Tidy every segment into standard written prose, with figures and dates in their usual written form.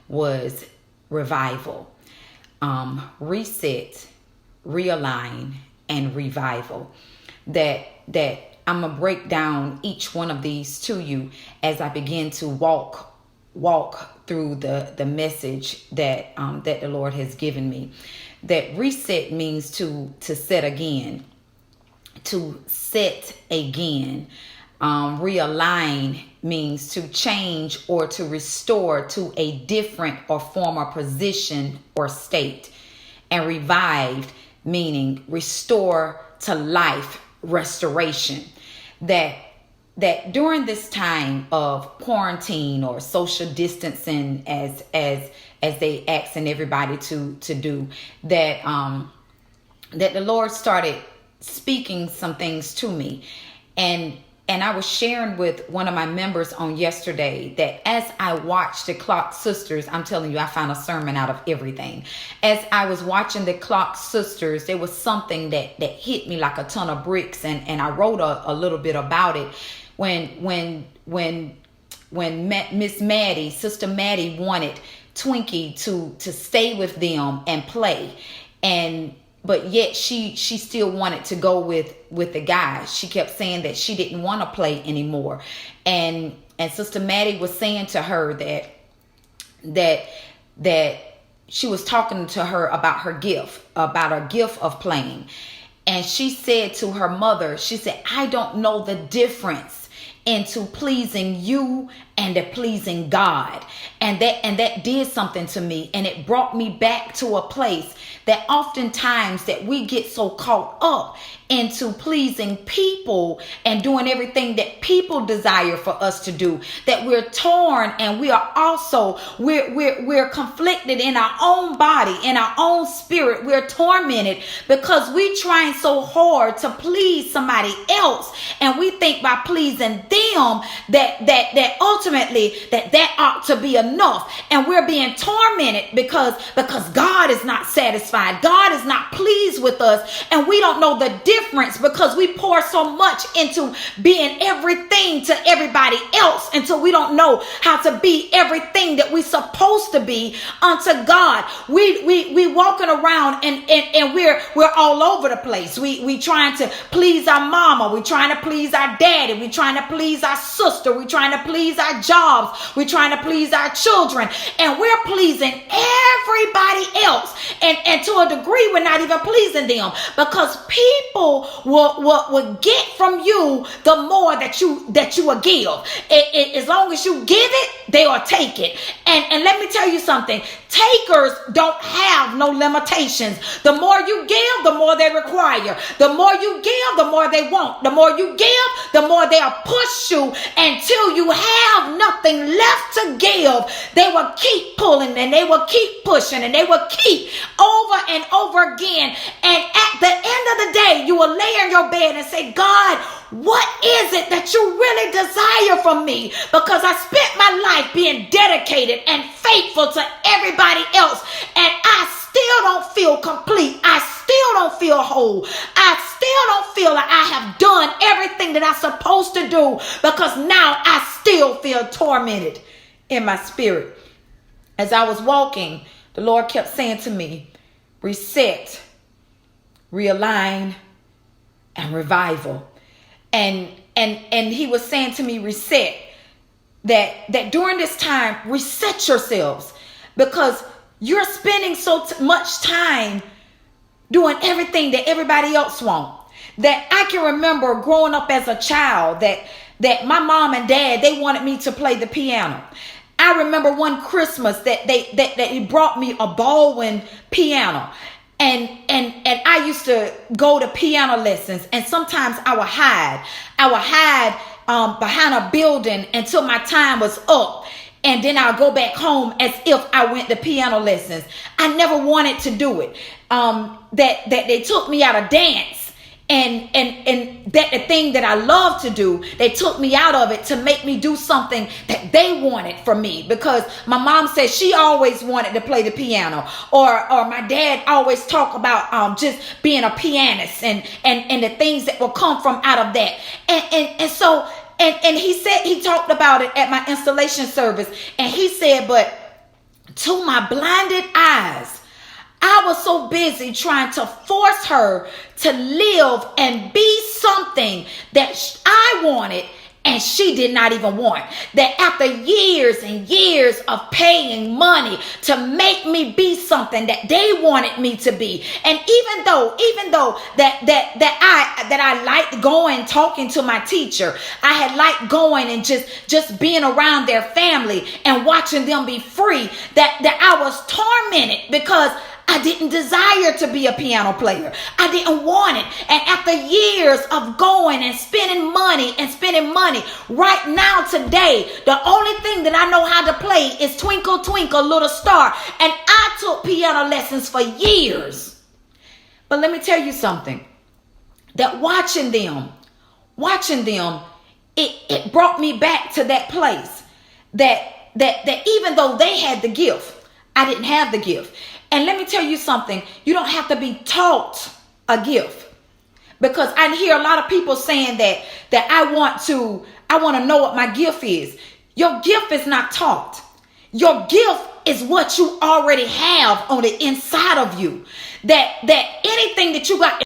was revival. Reset, realign, and revival. That I'm gonna break down each one of these to you as I begin to walk through the message that the Lord has given me. That reset means to set again, to set again. Realign means to change or to restore to a different or former position or state. And revived meaning restore to life, restoration. That during this time of quarantine or social distancing, as they asking everybody to do, that the Lord started speaking some things to me. And I was sharing with one of my members on yesterday that as I watched the Clock Sisters, I'm telling you, I found a sermon out of everything. As I was watching the Clock Sisters, there was something that hit me like a ton of bricks. And I wrote a little bit about it. When Miss Maddie, Sister Maddie, wanted Twinkie to stay with them and play, but yet she still wanted to go with the guys. She kept saying that she didn't want to play anymore, and Sister Maddie was saying to her that she was talking to her about her gift of playing, and she said to her mother, she said, "I don't know the difference into pleasing you and to pleasing God." And that did something to me, and it brought me back to a place that oftentimes that we get so caught up into pleasing people and doing everything that people desire for us to do, that we're torn, and we are also we're conflicted in our own body, in our own spirit. We're tormented because we trying so hard to please somebody else, and we think by pleasing them that ultimately that ought to be enough, and we're being tormented because God is not satisfied. God is not pleased with us, and we don't know the difference because we pour so much into being everything to everybody else until we don't know how to be everything that we're supposed to be unto God. We walking around and we're all over the place. We trying to please our mama, we trying to please our daddy, we trying to please our sister, we trying to please our jobs, we trying to please our children, and we're pleasing everybody else, and to a degree we're not even pleasing them, because people will get from you the more that you will give. As long as you give it, they will take it. And let me tell you something, takers don't have no limitations. The more you give, the more they require. The more you give, the more they want. The more you give, the more they'll push you until you have nothing left to give. They will keep pulling, and they will keep pushing, and they will keep over and over again. And at the end of the day, you will lay in your bed and say, "God, what is it that you really desire from me? Because I spent my life being dedicated and faithful to everybody else, and I still don't feel complete. I still don't feel whole. I still don't feel like I have done everything that I'm supposed to do, because now I still feel tormented in my spirit." As I was walking, the Lord kept saying to me, reset, realign, and revival. And he was saying to me, reset, that during this time, reset yourselves, because you're spending so much time doing everything that everybody else wants. That I can remember growing up as a child that my mom and dad, they wanted me to play the piano. I remember one Christmas that he brought me a Baldwin piano. And I used to go to piano lessons, and sometimes I would hide behind a building until my time was up, and then I'll go back home as if I went to piano lessons. I never wanted to do it. That they took me out of dance, and that the thing that I love to do, they took me out of it to make me do something that they wanted from me, because my mom said she always wanted to play the piano, or my dad always talked about just being a pianist and the things that will come from out of that. And he said, he talked about it at my installation service, and he said, but to my blinded eyes, I was so busy trying to force her to live and be something that I wanted and she did not even want. That after years and years of paying money to make me be something that they wanted me to be, and even though that I liked going talking to my teacher, I had liked going and just being around their family and watching them be free, that I was tormented because I didn't desire to be a piano player. I didn't want it. And after years of going and spending money, right now today, the only thing that I know how to play is Twinkle, Twinkle, Little Star. And I took piano lessons for years. But let me tell you something. That watching them, it brought me back to that place that even though they had the gift, I didn't have the gift. And let me tell you something, you don't have to be taught a gift. Because I hear a lot of people saying that I want to know what my gift is. Your gift is not taught. Your gift is what you already have on the inside of you. That anything that you got,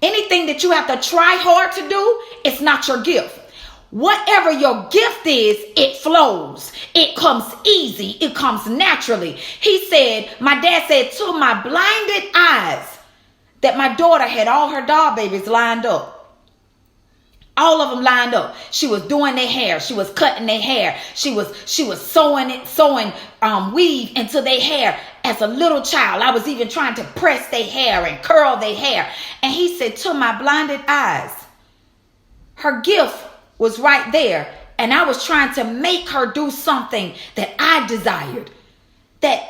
anything that you have to try hard to do, it's not your gift. Whatever your gift is, it flows. It comes easy. It comes naturally. My dad said, to my blinded eyes, that my daughter had all her doll babies lined up. All of them lined up. She was doing their hair. She was cutting their hair. She was sewing weave into their hair. As a little child, I was even trying to press their hair and curl their hair. And he said, to my blinded eyes, her gift was right there, and I was trying to make her do something that I desired. That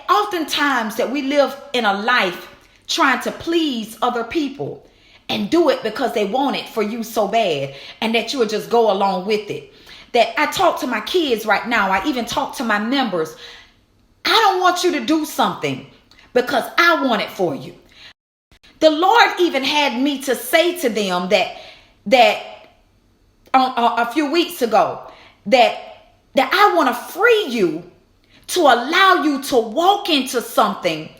oftentimes that we live in a life trying to please other people and do it because they want it for you so bad, and that you would just go along with it. That I talk to my kids right now, I even talk to my members. I don't want you to do something because I want it for you. The Lord even had me to say to them that a few weeks ago, that I want to free you to allow you to walk into something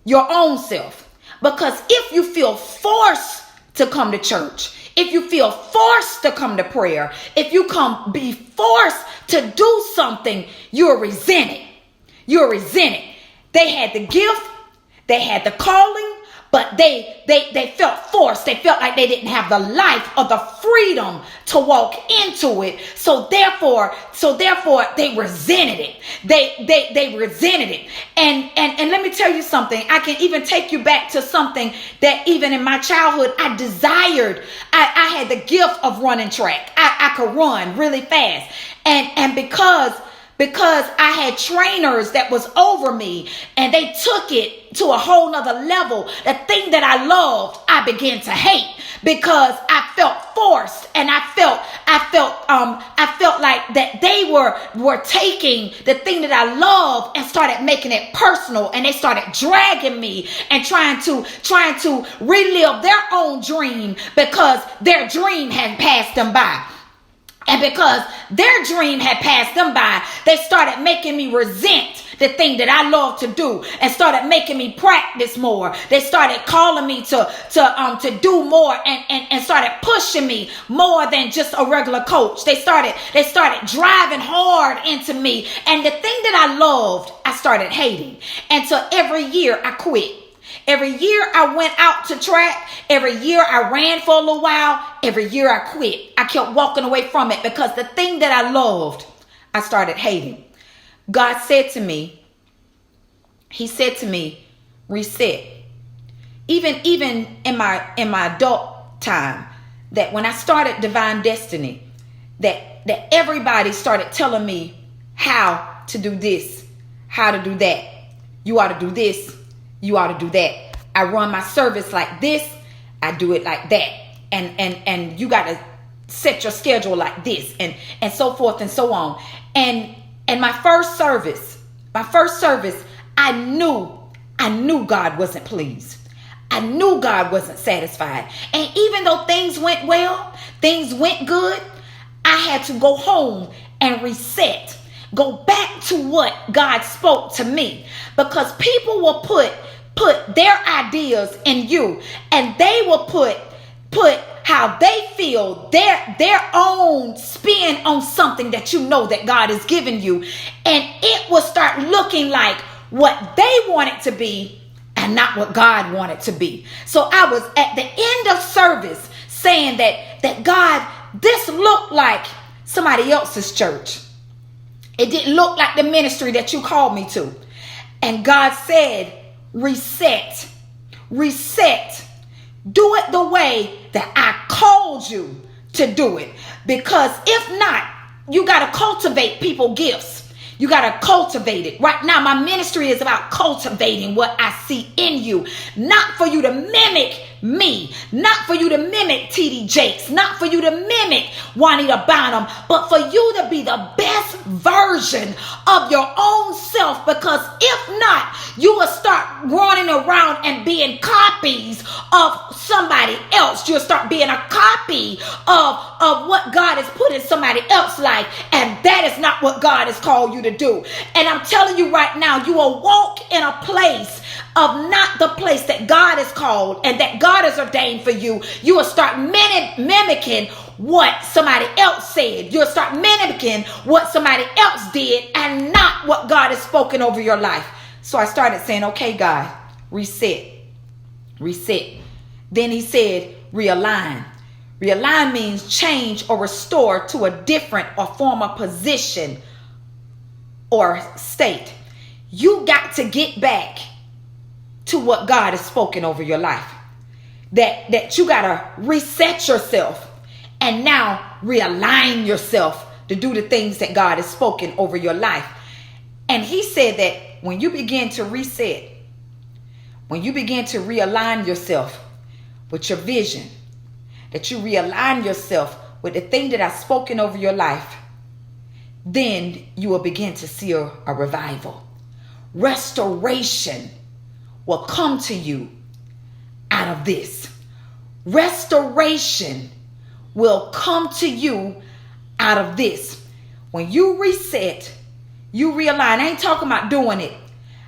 your own self. Because if you feel forced to come to church, if you feel forced to come to prayer, if you be forced to do something, you're resented. You're resented. They had the gift, they had the calling, but they felt forced. They felt like they didn't have the life or the freedom to walk into it. So therefore they resented it. They resented it. And let me tell you something. I can even take you back to something that even in my childhood I desired. I had the gift of running track. I could run really fast. And because I had trainers that was over me and they took it to a whole nother level, the thing that I loved, I began to hate because I felt forced, and I felt like that they were taking the thing that I loved and started making it personal, and they started dragging me and trying to relive their own dream because their dream had passed them by. And because their dream had passed them by, they started making me resent the thing that I love to do, and started making me practice more. They started calling me to do more, and started pushing me more than just a regular coach. They started driving hard into me, and the thing that I loved, I started hating. And so every year I quit. Every year I went out to track. Every year I ran for a little while. Every year I quit. I kept walking away from it because the thing that I loved, I started hating. God said to me, He said to me, reset. Even in my adult time, that when I started Divine Destiny, that everybody started telling me how to do this, how to do that. You ought to do this. You ought to do that. I run my service like this. I do it like that. And you got to set your schedule like this, and so forth and so on. And my first service, I knew God wasn't pleased. I knew God wasn't satisfied. And even though things went well, things went good, I had to go home and reset. Go back to what God spoke to me, because people will put their ideas in you, and they will put how they feel, their own spin on something that you know that God has given you, and it will start looking like what they want it to be and not what God wanted to be. So I was at the end of service saying that God, this looked like somebody else's church. It didn't look like the ministry that you called me to. And God said, reset. Do it the way that I called you to do it. Because if not, you got to cultivate people's gifts. You got to cultivate it. Right now, my ministry is about cultivating what I see in you. Not for you to mimic me. Not for you to mimic T.D. Jakes. Not for you to mimic Juanita Bynum. But for you to be the best version of your own self. Because if not, you will start running around and being copies of somebody else. You'll start being a copy of what God has put in somebody else's life. And that is not what God has called you to do. And I'm telling you right now, you will walk in a place of not the place that God has called and that God has ordained for you. You will start mimicking what somebody else said. You'll start mimicking what somebody else did and not what God has spoken over your life. So I started saying, okay, God, reset. Then he said, realign. Realign means change or restore to a different or former position or state. You got to get back to what God has spoken over your life. That you got to reset yourself and now realign yourself to do the things that God has spoken over your life. And he said that when you begin to reset, when you begin to realign yourself with your vision, that you realign yourself with the thing that I've spoken over your life, then you will begin to see a revival. Restoration will come to you out of this. Restoration will come to you out of this. When you reset, you realign. I ain't talking about doing it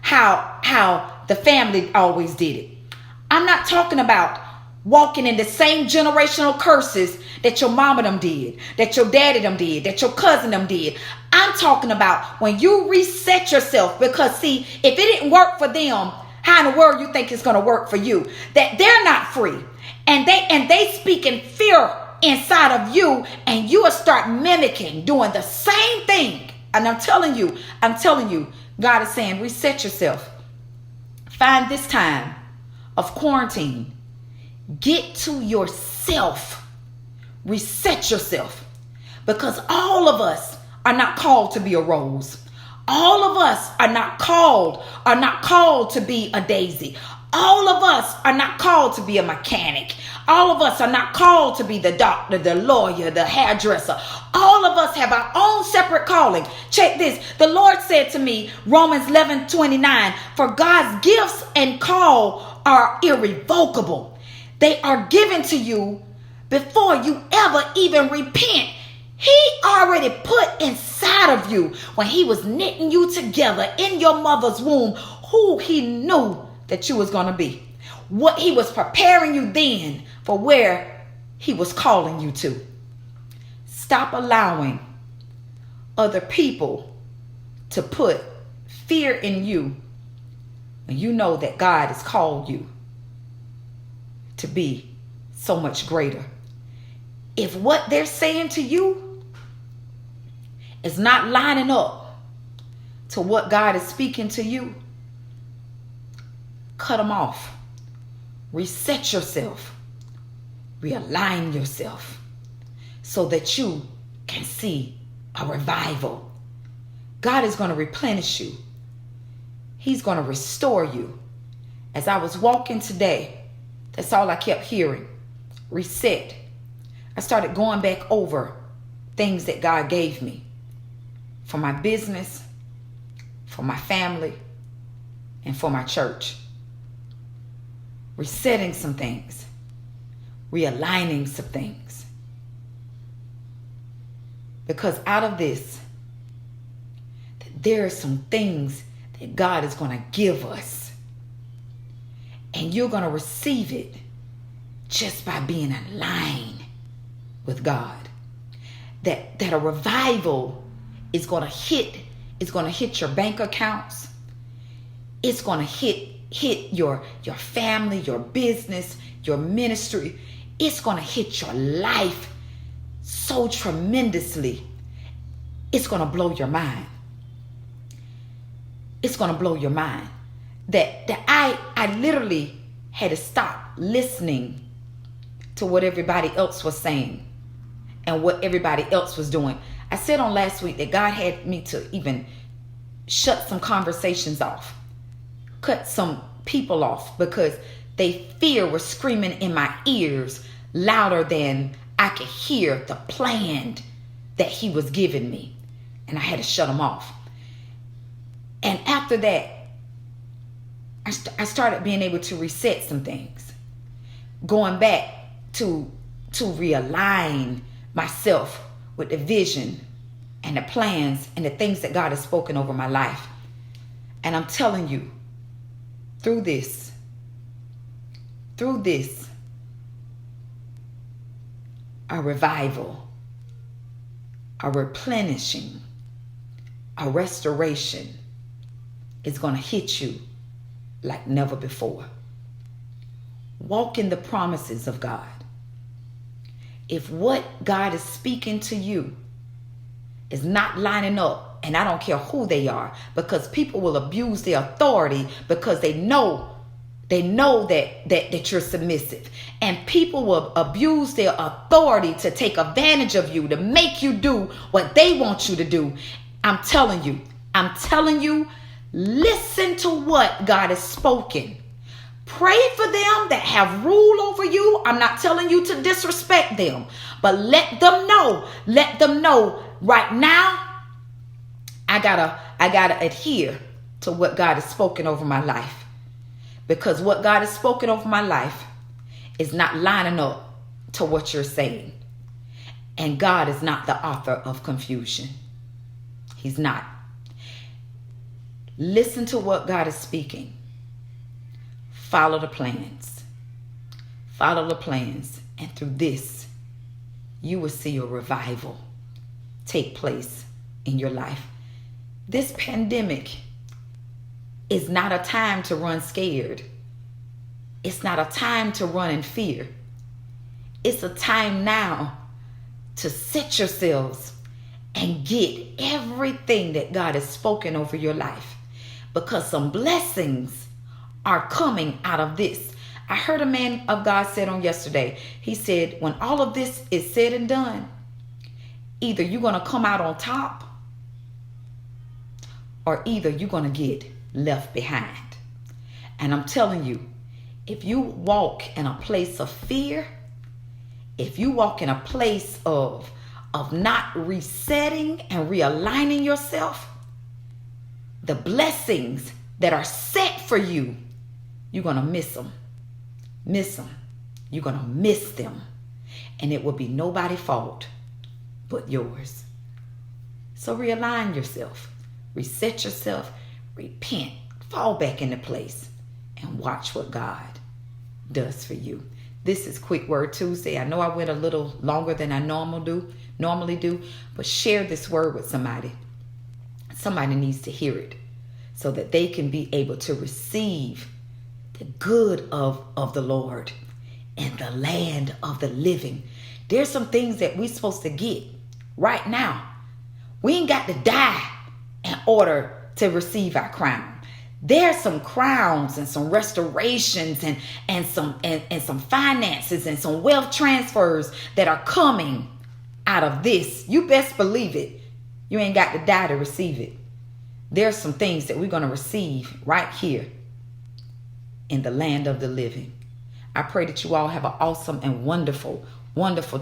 how the family always did it. I'm not talking about walking in the same generational curses that your mama them did, that your daddy them did, that your cousin them did. I'm talking about when you reset yourself, because see, if it didn't work for them, how in the world you think it's going to work for you? That they're not free, and they speak in fear inside of you, and you will start mimicking, doing the same thing. And I'm telling you, God is saying, reset yourself. Find this time of quarantine. Get to yourself. Reset yourself. Because all of us are not called to be a rose. All of us are not called to be a daisy. All of us are not called to be a mechanic. All of us are not called to be the doctor, the lawyer, the hairdresser. All of us have our own separate calling. Check this. The Lord said to me, Romans 11:29, for God's gifts and call are irrevocable. They are given to you before you ever even repent. He already put inside of you, when he was knitting you together in your mother's womb, who he knew that you was going to be. What he was preparing you then for where he was calling you to. Stop allowing other people to put fear in you when you know that God has called you to be so much greater. If what they're saying to you is not lining up to what God is speaking to you, cut them off. Reset yourself. Realign yourself so that you can see a revival. God is going to replenish you. He's going to restore you. As I was walking today, that's all I kept hearing. Reset. I started going back over things that God gave me for my business, for my family, and for my church. Resetting some things. Realigning some things. Because out of this, there are some things that God is going to give us. And you're going to receive it just by being in line with God. That a revival is going to hit your bank accounts. It's going to hit your family, your business, your ministry. It's going to hit your life so tremendously. It's going to blow your mind. It's going to blow your mind. That I literally had to stop listening to what everybody else was saying and what everybody else was doing. I said on last week that God had me to even shut some conversations off, cut some people off, because they fear was screaming in my ears louder than I could hear the plan that he was giving me. And I had to shut them off. And after that, I started being able to reset some things, going back to realign myself with the vision and the plans and the things that God has spoken over my life. And I'm telling you, through this, a revival, a replenishing, a restoration is going to hit you like never before. Walk in the promises of God. If what God is speaking to you is not lining up, and I don't care who they are, because people will abuse their authority because they know that you're submissive. And people will abuse their authority to take advantage of you, to make you do what they want you to do. I'm telling you, listen to what God has spoken. Pray for them that have rule over you. I'm not telling you to disrespect them, but let them know right now, I gotta adhere to what God has spoken over my life. Because what God has spoken over my life is not lining up to what you're saying. And God is not the author of confusion. He's not. Listen to what God is speaking. Follow the plans. Follow the plans. And through this, you will see a revival take place in your life. This pandemic is not a time to run scared. It's not a time to run in fear. It's a time now to set yourselves and get everything that God has spoken over your life, because some blessings are coming out of this. I heard a man of God said on yesterday, he said, when all of this is said and done, either you're going to come out on top or either you're going to get left behind. And I'm telling you, if you walk in a place of fear, if you walk in a place of not resetting and realigning yourself, the blessings that are set for you, you're going to miss them. You're going to miss them. And it will be nobody's fault but yours. So realign yourself. Reset yourself. Repent. Fall back into place. And watch what God does for you. This is Quick Word Tuesday. I know I went a little longer than I normally do. But share this word with somebody. Somebody needs to hear it, so that they can be able to receive the good of the Lord and the land of the living. There's some things that we're supposed to get right now. We ain't got to die in order to receive our crown. There's some crowns and some restorations and some finances and some wealth transfers that are coming out of this. You best believe it. You ain't got to die to receive it. There's some things that we're going to receive right here in the land of the living. I pray that you all have an awesome and wonderful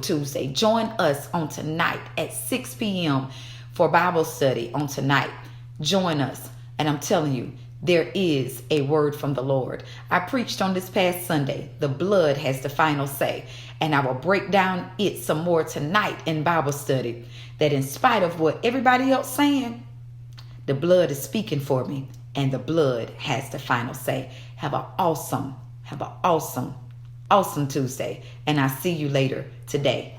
Tuesday. Join us on tonight at 6 p.m. for Bible study on tonight. Join us. And I'm telling you, there is a word from the Lord. I preached on this past Sunday, the blood has the final say. And I will break down it some more tonight in Bible study. That in spite of what everybody else saying, The blood is speaking for me, and the blood has the final say. Have an awesome awesome Tuesday, and I'll see you later today.